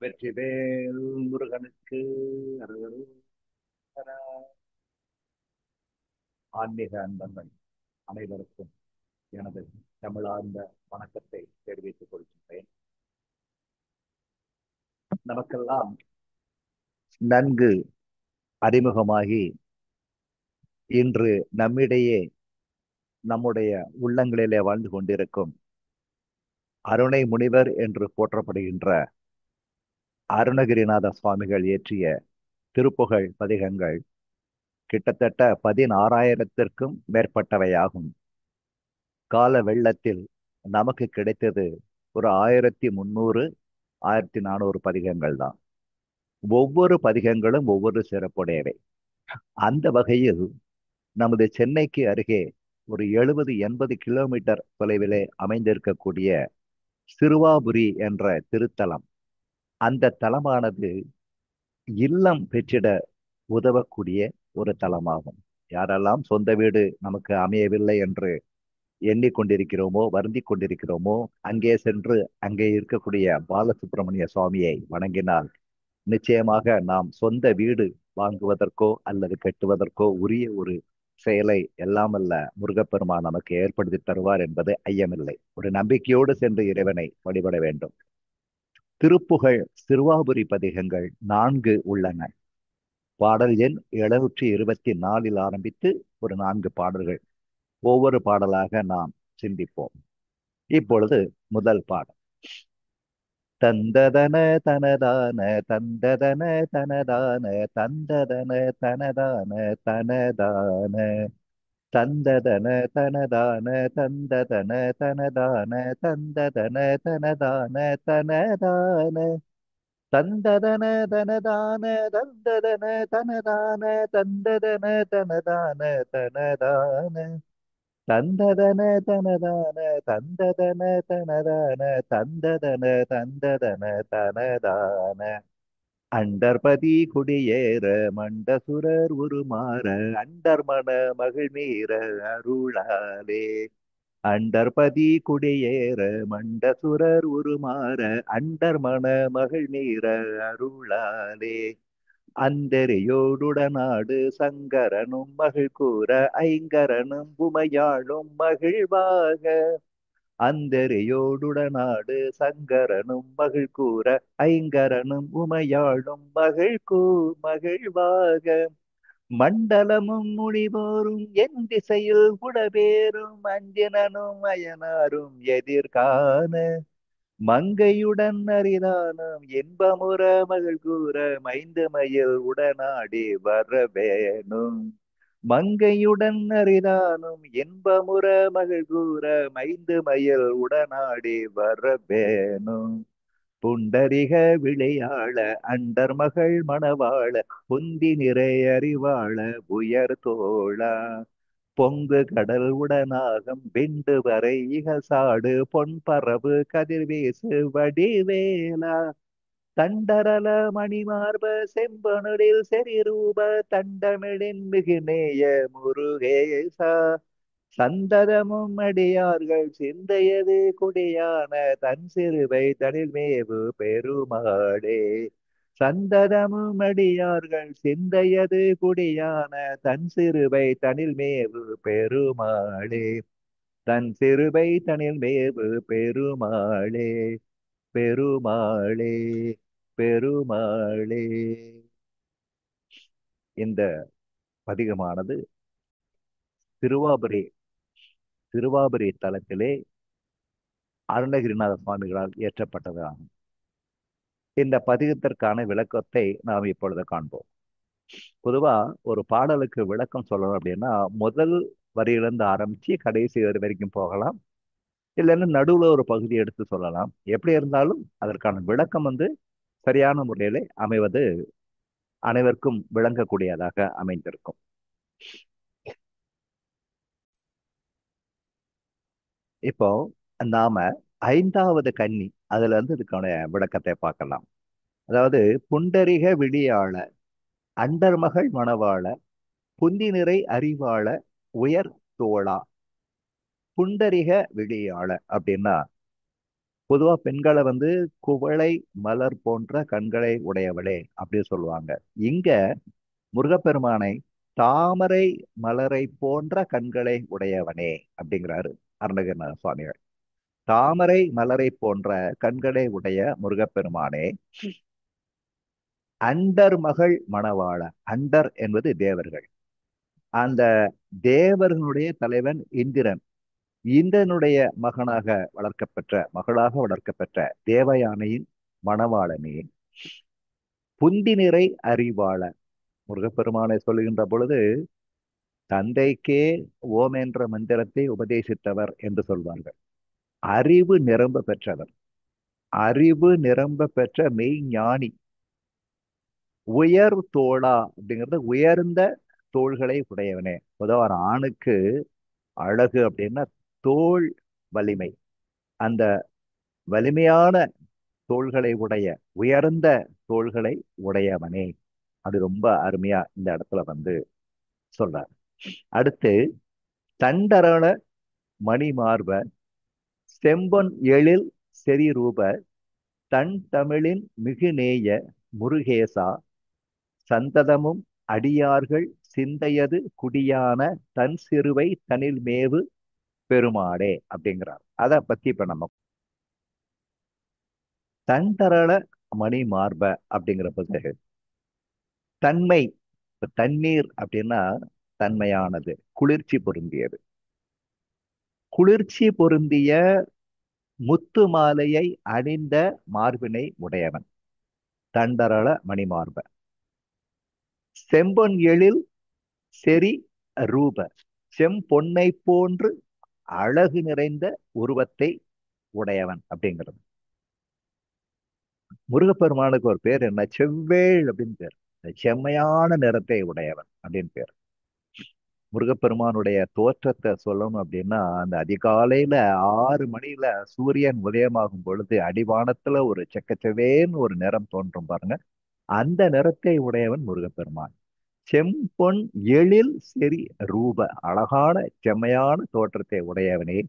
வெற்றிவேல் முருகனுக்கு அரோகரா. ஆன்மீக அன்பர்கள் அனைவருக்கும் எனது தமிழார்ந்த வணக்கத்தை தெரிவித்துக் கொள்கின்றேன். நமக்கெல்லாம் நன்கு அறிமுகமாகி இன்று நம்மிடையே நம்முடைய உள்ளங்களிலே வாழ்ந்து கொண்டிருக்கும் அருணை முனிவர் என்று போற்றப்படுகின்ற அருணகிரிநாத சுவாமிகள் இயற்றிய திருப்புகழ் பதிகங்கள் கிட்டத்தட்ட 16,000த்திற்கும் மேற்பட்டவையாகும். கால வெள்ளத்தில் நமக்கு கிடைத்தது ஒரு 1300 1400 பதிகங்கள் தான். ஒவ்வொரு பதிகங்களும் ஒவ்வொரு சிறப்புடையவை. அந்த வகையில் நமது சென்னைக்கு அருகே ஒரு 70-80 கிலோமீட்டர் தொலைவிலே அமைந்திருக்கக்கூடிய சிறுவாபுரி என்ற திருத்தலம், அந்த தலமானது இல்லம் பெற்றிட உதவக்கூடிய ஒரு தலமாகும். யாரெல்லாம் சொந்த வீடு நமக்கு அமையவில்லை என்று எண்ணிக்கொண்டிருக்கிறோமோ, வருந்திக் கொண்டிருக்கிறோமோ, அங்கே சென்று அங்கே இருக்கக்கூடிய பாலசுப்பிரமணிய சுவாமியை வணங்கினால் நிச்சயமாக நாம் சொந்த வீடு வாங்குவதற்கோ அல்லது கட்டுவதற்கோ உரிய ஒரு செயலை எல்லாம் அல்ல முருகப்பெருமான் நமக்கு ஏற்படுத்தி தருவார் என்பது ஐயமில்லை. ஒரு நம்பிக்கையோடு சென்று இறைவனை வழிபட வேண்டும். திருப்புகழ் சிறுவாபுரி பதிகங்கள் 4 உள்ளன. பாடல் எண் 724 ஆரம்பித்து ஒரு 4 பாடல்கள். ஒவ்வொரு பாடலாக நாம் சிந்திப்போம். இப்பொழுது முதல் பாடல். தந்ததன தனதான தந்ததன தனதான தந்ததன தனதான தனதான தந்ததன தனதான தந்ததன தனதான தந்ததன தனதான தனதான தந்ததன தனதான தந்ததன தனதான தந்ததன தனதான தனதான தந்ததன தனதான தந்ததன தனதான தந்ததன தந்ததன தனதான அண்டர்பதி குடியேற மண்டசுரர் உருமாற அண்டர்மன மகிழ்மீற அருளாலே. அண்டர்பதி குடியேற மண்டசுரர் உருமாற அண்டர்மன மகிழ்மீற அருளாலே. அந்தரியோடுடனாடு சங்கரனும் மகிழ் கூற ஐங்கரனும் உமையாளும் மகிழ்வாக. அந்தரியோடுடனாடு சங்கரனும் மகிழ் கூற ஐங்கரனும் உமையாளும் மகிழ்வாக. மண்டலமும் முனிவோரும் என் திசையில் உடவேறும் அஞ்சினனும் அயனாரும் எதிர்காண. மங்கையுடன் அரிதானம் இன்பமுற மகள் கூற மைந்து மயில் உடனாடி வரவேணும். மங்கையுடன் அரிதானும் இன்பமுற மகள் கூற மைந்து மயில் உடனாடி வரவேணும். புண்டரிக விளையாள அண்டர் மகள் மணவாள புந்தி நிறை அறிவாள உயர் தோழா. பொங்கு கடல் உடனாகம் விண்டு வரை இகசாடு பொன் பரவு கதிர்வீசு வடிவேலா. தண்டரல மணிமார்ப செம்பனுடில் செறிரூப தண்டமிழின் மிகுநேய முருகேசா. சந்ததமும் அடியார்கள் சிந்தையது குடியான தன் சிறுவை தனில்மேவு பெருமாளே. சந்ததமும் அடியார்கள் சிந்தையது குடியான தன் சிறுவை தனில்மேவு பெருமாளே. தன் சிறுவை தனில்மேவு பெருமாளே. பெருமாளே. பெருமாளே. இந்த பதிகமானது திருவாபுரி திருவாபுரி தலத்திலே அருணகிரிநாத சுவாமிகளால் இயற்றப்பட்டதாகும். இந்த பதிகத்திற்கான விளக்கத்தை நாம் இப்பொழுது காண்போம். பொதுவா ஒரு பாடலுக்கு விளக்கம் சொல்லணும் அப்படின்னா முதல் வரியிலிருந்து ஆரம்பிச்சு கடைசி வரி வரைக்கும் போகலாம். இல்லைன்னா நடுவுல ஒரு பகுதி எடுத்து சொல்லலாம். எப்படி இருந்தாலும் அதற்கான விளக்கம் சரியான முறையிலே அமைவது அனைவருக்கும் விளங்கக்கூடியதாக அமைந்திருக்கும். இப்போ நாம 5வது கன்னி அதுல இருந்து இதுக்கான விளக்கத்தை பார்க்கலாம். அதாவது புண்டரிக விழியாள அண்டர்மகள் மணவாள புந்தி நிறை அறிவாள உயர் தோளா. புண்டரிக விழியாள அப்படின்னா பொதுவா பெண்களை வந்து குவளை மலர் போன்ற கண்களை உடையவளே அப்படி சொல்லுவாங்க. இங்க முருகப்பெருமானை தாமரை மலரை போன்ற கண்களை உடையவனே அப்படிங்கிறாரு அருணகிரிநாத சுவாமிகள். தாமரை மலரை போன்ற கண்களை உடைய முருகப்பெருமானே, அண்டர் மகள் மணவாள. அண்டர் என்பது தேவர்கள். அந்த தேவர்களுடைய தலைவன் இந்திரன். இந்திரனுடைய மகளாக வளர்க்கப்பெற்ற தேவயானையின் மணவாளனே, புந்தி நிறை அறிவாள. முருகப்பெருமானை சொல்லுகின்ற பொழுது தந்தைக்கே ஓம் என்ற மந்திரத்தை உபதேசித்தவர் என்று சொல்வார்கள். அறிவு நிரம்ப பெற்றவர், அறிவு நிரம்ப பெற்ற மெய்ஞானி. உயர் தோளா அப்படிங்கிறது உயர்ந்த தோள்களை உடையவனே. பொதுவாக ஒரு ஆணுக்கு அழகு அப்படின்னா தோள் வலிமை. அந்த வலிமையான தோள்களை உடைய, உயர்ந்த தோள்களை உடையவனே. அது ரொம்ப அருமையா இந்த இடத்துல வந்து சொல்றார். அடுத்து, தண்டரள மணிமார்ப, செம்பொன் எழில் செறிரூப, தன் தமிழின் மிகுநேய முருகேசா, சந்ததமும் அடியார்கள் சிந்தையது குடியான தன் சிறுவை தனில் மேவு பெருமாடே அப்படிங்கிறார். அதை பத்தி இப்ப நம்ம தண்டரள மணி மார்ப அப்படிங்கிற போது தன்மை. இப்ப தண்ணீர் அப்படின்னா தன்மையானது, குளிர்ச்சி பொருந்தியது. குளிர்ச்சி பொருந்திய முத்து மாலையை அணிந்த மார்பினை உடையவன் தண்டரள மணிமார்ப. செம்பொன் எழில் செறி ரூப, செம்பொன்னை போன்று அழகு நிறைந்த உருவத்தை உடையவன் அப்படிங்கிறது. முருகப்பெருமானுக்கு ஒரு பேர் என்ன? செவ்வேள் அப்படின்னு பேர். செம்மையான நிறத்தை உடையவன் அப்படின்னு பேர். முருகப்பெருமானுடைய தோற்றத்தை சொல்லணும் அப்படின்னா, அந்த அதிகாலையில 6 மணியில சூரியன் உதயமாகும் பொழுது அடிவானத்துல ஒரு செக்கச்செவேன்னு ஒரு நிறம் தோன்றும் பாருங்க. அந்த நிறத்தை உடையவன் முருகப்பெருமான். செம்பொன் எழில் செறி ரூப, அழகான செம்மையான தோற்றத்தை உடையவனே,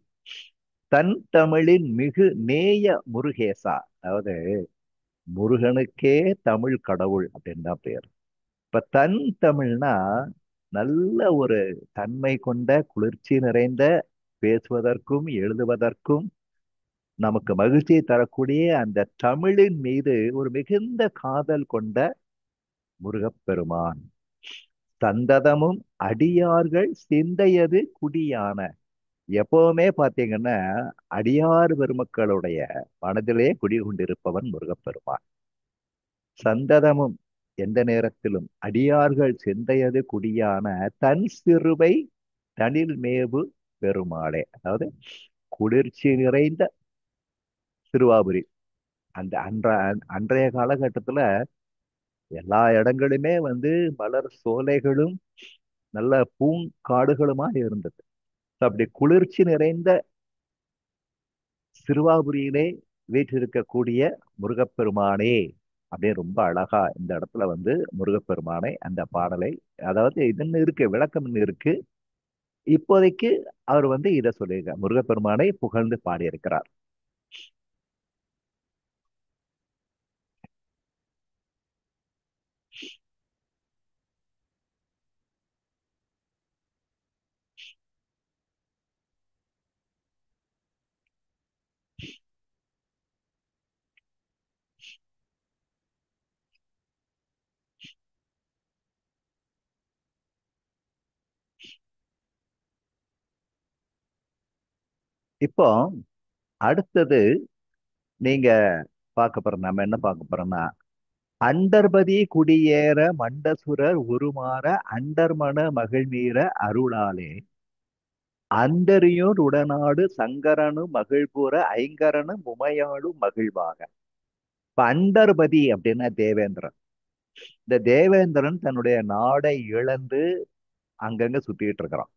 தன் தமிழின் மிகு நேய முருகேசா. அதாவது முருகனுக்கே தமிழ் கடவுள் அப்படின்னு தான் பேர். இப்ப தன் தமிழ்னா நல்ல ஒரு தன்மை கொண்ட, குளிர்ச்சி நிறைந்த, பேசுவதற்கும் எழுதுவதற்கும் நமக்கு மகிழ்ச்சியை தரக்கூடிய அந்த தமிழின் மீது ஒரு மிகுந்த காதல் கொண்ட முருகப்பெருமான். சந்ததமும் அடியார்கள் சிந்தையது குடியான. எப்பவுமே பாத்தீங்கன்னா அடியார் பெருமக்களுடைய மனதிலே குடிகொண்டிருப்பவன் முருகப்பெருமான். சந்ததமும் எந்த நேரத்திலும் அடியார்கள் சிந்தையது குடியான தன் சிறுவை தனில் மேவு பெருமாளே. அதாவது குளிர்ச்சி நிறைந்த சிறுவாபுரி. அந்த அன்றைய காலகட்டத்துல எல்லா இடங்களுமே வந்து மலர் சோலைகளும் நல்ல பூங்காடுகளுமா இருந்தது. அப்படி குளிர்ச்சி நிறைந்த சிறுவாபுரியிலே வீற்றிருக்கக்கூடிய முருகப்பெருமானே அப்படின்னு ரொம்ப அழகா இந்த இடத்துல வந்து முருகப்பெருமானை அந்த பாடலை, அதாவது இதுன்னு இருக்கு, விளக்கம் இருக்கு. இப்போதைக்கு அவர் வந்து இதை சொல்லியிருக்கார், முருகப்பெருமானை புகழ்ந்து பாடியிருக்கிறார். இப்போ அடுத்தது நீங்க பார்க்க போற, நம்ம என்ன பார்க்க போறோம்னா, அண்டர்பதி குடியேற மண்டசுரர் உருமாற அண்டர்மன மகிழ்மீற அருளாலே அந்தரியோர் உடனாடு சங்கரனு மகிழ்புற ஐங்கரனு உமையாடு மகிழ்வாக. இப்ப அண்டர்பதி அப்படின்னா தேவேந்திரன். இந்த தேவேந்திரன் தன்னுடைய நாடை இழந்து அங்கங்க சுத்திட்டு இருக்கிறான்.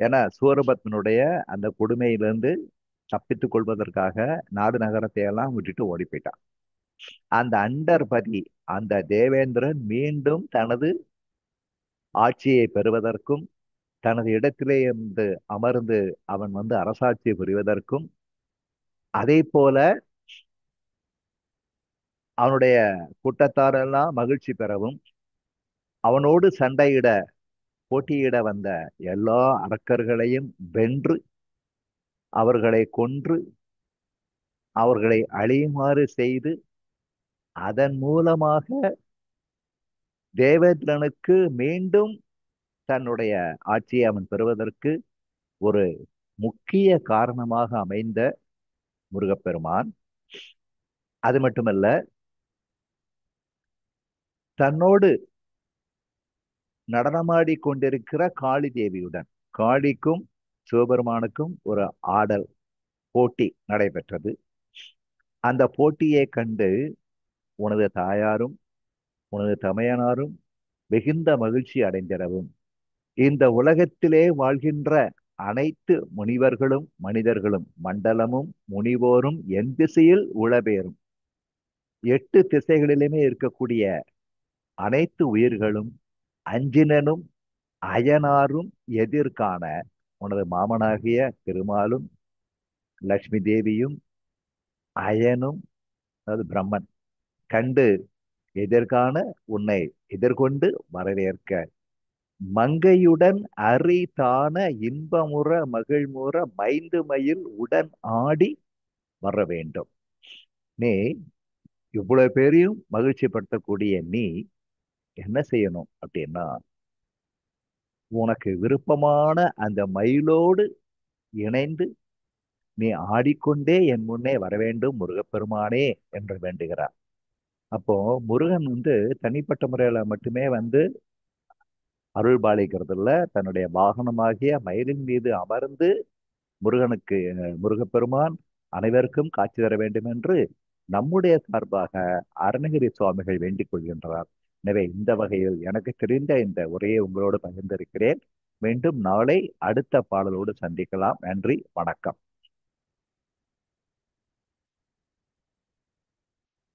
ஏன்னா சூரபத்மனுடைய அந்த கொடுமையிலிருந்து தப்பித்துக் கொள்வதற்காக நாடு நகரத்தை எல்லாம் விட்டுட்டு ஓடி போயிட்டான். அந்த அண்டர்பதி, அந்த தேவேந்திரன் மீண்டும் தனது ஆட்சியை பெறுவதற்கும் தனது இடத்திலே இருந்து அமர்ந்து அவன் வந்து அரசாட்சி புரிவதற்கும் அதே போல அவனுடைய கூட்டத்தாரெல்லாம் மகிழ்ச்சி பெறவும், அவனோடு சண்டையிட போட்டியிட வந்த எல்லா அரக்கர்களையும் வென்று அவர்களை கொன்று அவர்களை அழியுமாறு செய்து அதன் மூலமாக தேவேந்திரனுக்கு மீண்டும் தன்னுடைய ஆட்சியை அவன் பெறுவதற்கு ஒரு முக்கிய காரணமாக அமைந்த முருகப்பெருமான். அது மட்டுமல்ல, தன்னோடு நடனமாடி கொண்டிருக்கிற காளி தேவியுடன், காளிக்கும் சிவபெருமானுக்கும் ஒரு ஆடல் போட்டி நடைபெற்றது. அந்த போட்டியை கண்டு உனது தாயாரும் உனது தமையனாரும் மிகுந்த மகிழ்ச்சி அடைந்திடவும், இந்த உலகத்திலே வாழ்கின்ற அனைத்து முனிவர்களும் மனிதர்களும் மண்டலமும் முனிவோரும் என் திசையில் உளபேறும் 8 திசைகளிலுமே இருக்கக்கூடிய அனைத்து உயிர்களும் அஞ்சினனும் அயனாரும் எதிர்காண உனது மாமனாகிய திருமாலும் லட்சுமி தேவியும் அயனும், அதாவது பிரம்மன், கண்டு எதிர்காண உன்னை எதிர்கொண்டு வரவேற்க மங்கையுடன் அரிதான இன்பமுற மகிழ்முற மைந்து மயில் உடன் ஆடி வர வேண்டும். நீ இவ்வளவு பேரையும் மகிழ்ச்சி படுத்தக்கூடிய நீ என்ன செய்யணும் அப்படின்னா, உனக்கு விருப்பமான அந்த மயிலோடு இணைந்து நீ ஆடிக்கொண்டே என் முன்னே வர வேண்டும் முருகப்பெருமானே என்று வேண்டுகிறார். அப்போ முருகன் தனிப்பட்ட முறையில மட்டுமே அருள் பாலிக்கிறது இல்ல, தன்னுடைய வாகனமாகிய மயிலின் மீது அமர்ந்து முருகனுக்கு முருகப்பெருமான் அனைவருக்கும் காட்சி தர வேண்டும் என்று நம்முடைய சார்பாக அருணகிரி சுவாமிகள் வேண்டிக் கொள்கின்றார். எனவே இந்த வகையில் எனக்கு தெரிந்த இந்த உரையை உங்களோடு பகிர்ந்திருக்கிறேன். மீண்டும் நாளை அடுத்த பாடலோடு சந்திக்கலாம். நன்றி, வணக்கம்.